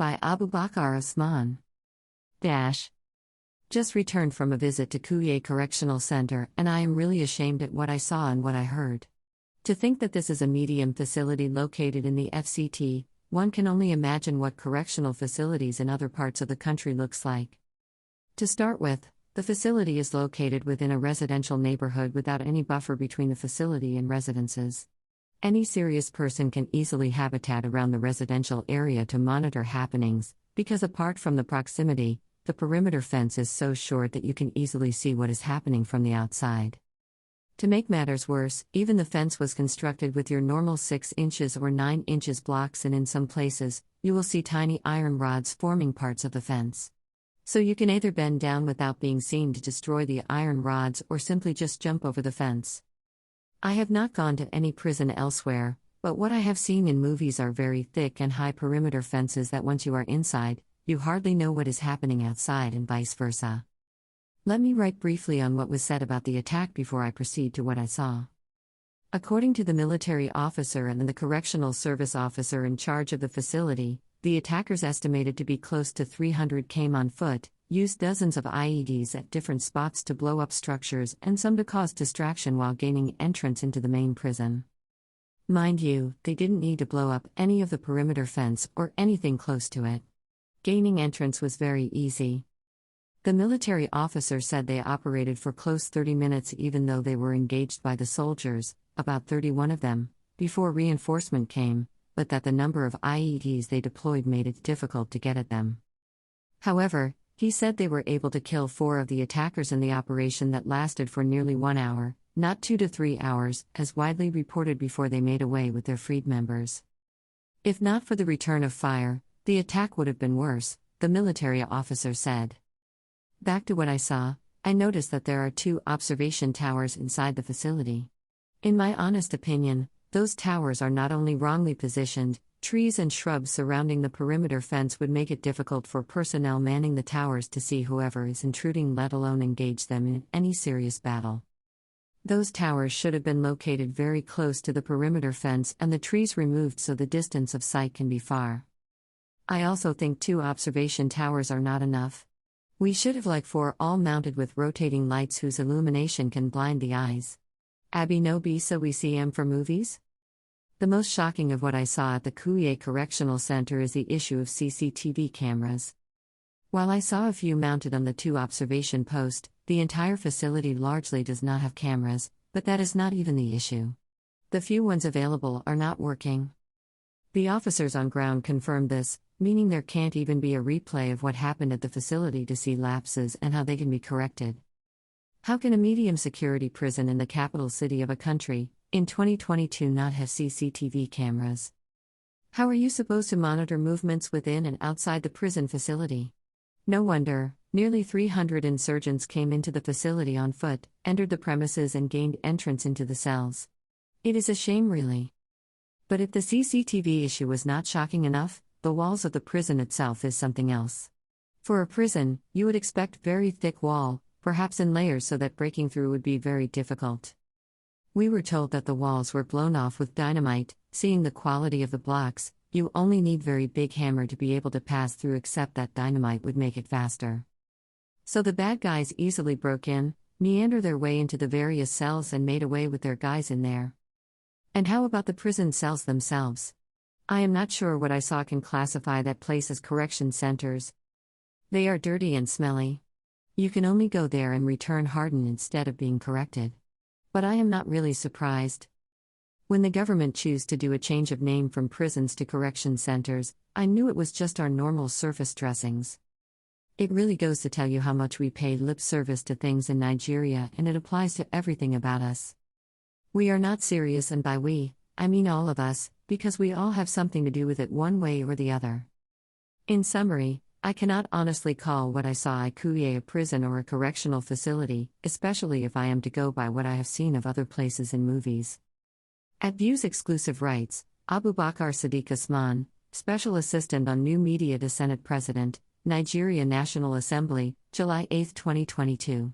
by Abubakar Osman. Just returned from a visit to Kuje Correctional Center, and I am really ashamed at what I saw and what I heard. To think that this is a medium facility located in the FCT, one can only imagine what correctional facilities in other parts of the country looks like. To start with, the facility is located within a residential neighborhood without any buffer between the facility and residences. Any serious person can easily habitat around the residential area to monitor happenings, because apart from the proximity, the perimeter fence is so short that you can easily see what is happening from the outside. To make matters worse, even the fence was constructed with your normal 6 inches or 9 inches blocks, and in some places, you will see tiny iron rods forming parts of the fence. So you can either bend down without being seen to destroy the iron rods or simply just jump over the fence. I have not gone to any prison elsewhere, but what I have seen in movies are very thick and high perimeter fences that once you are inside, you hardly know what is happening outside and vice versa. Let me write briefly on what was said about the attack before I proceed to what I saw. According to the military officer and the correctional service officer in charge of the facility, the attackers, estimated to be close to 300, came on foot, used dozens of IEDs at different spots to blow up structures and some to cause distraction while gaining entrance into the main prison. Mind you, they didn't need to blow up any of the perimeter fence or anything close to it. Gaining entrance was very easy. The military officer said they operated for close 30 minutes even though they were engaged by the soldiers, about 31 of them, before reinforcement came, but that the number of IEDs they deployed made it difficult to get at them. However, he said they were able to kill 4 of the attackers in the operation that lasted for nearly 1 hour, not 2 to 3 hours, as widely reported, before they made away with their freed members. If not for the return of fire, the attack would have been worse, the military officer said. Back to what I saw, I noticed that there are 2 observation towers inside the facility. In my honest opinion, those towers are not only wrongly positioned, trees and shrubs surrounding the perimeter fence would make it difficult for personnel manning the towers to see whoever is intruding, let alone engage them in any serious battle. Those towers should have been located very close to the perimeter fence and the trees removed so the distance of sight can be far. I also think 2 observation towers are not enough. We should have 4, all mounted with rotating lights whose illumination can blind the eyes. Abi no be so we see 'em for movies? The most shocking of what I saw at the Kuje Correctional Center is the issue of CCTV cameras. While I saw a few mounted on the 2 observation posts, the entire facility largely does not have cameras, but that is not even the issue. The few ones available are not working. The officers on ground confirmed this, meaning there can't even be a replay of what happened at the facility to see lapses and how they can be corrected. How can a medium security prison in the capital city of a country, in 2022, not have CCTV cameras? How are you supposed to monitor movements within and outside the prison facility? No wonder, nearly 300 insurgents came into the facility on foot, entered the premises and gained entrance into the cells. It is a shame, really. But if the CCTV issue was not shocking enough, the walls of the prison itself is something else. For a prison, you would expect very thick wall, perhaps in layers so that breaking through would be very difficult. We were told that the walls were blown off with dynamite. Seeing the quality of the blocks, you only need very big hammer to be able to pass through, except that dynamite would make it faster. So the bad guys easily broke in, meandered their way into the various cells and made away with their guys in there. And how about the prison cells themselves? I am not sure what I saw can classify that place as correction centers. They are dirty and smelly. You can only go there and return hardened instead of being corrected. But I am not really surprised. When the government chose to do a change of name from prisons to correction centers, I knew it was just our normal surface dressings. It really goes to tell you how much we pay lip service to things in Nigeria, and it applies to everything about us. We are not serious, and by we, I mean all of us, because we all have something to do with it one way or the other. In summary, I cannot honestly call what I saw at Kuje a prison or a correctional facility, especially if I am to go by what I have seen of other places in movies. At Views Exclusive Rights, Abubakar Sadiq Usman, Special Assistant on New Media to Senate President, Nigeria National Assembly, July 8, 2022.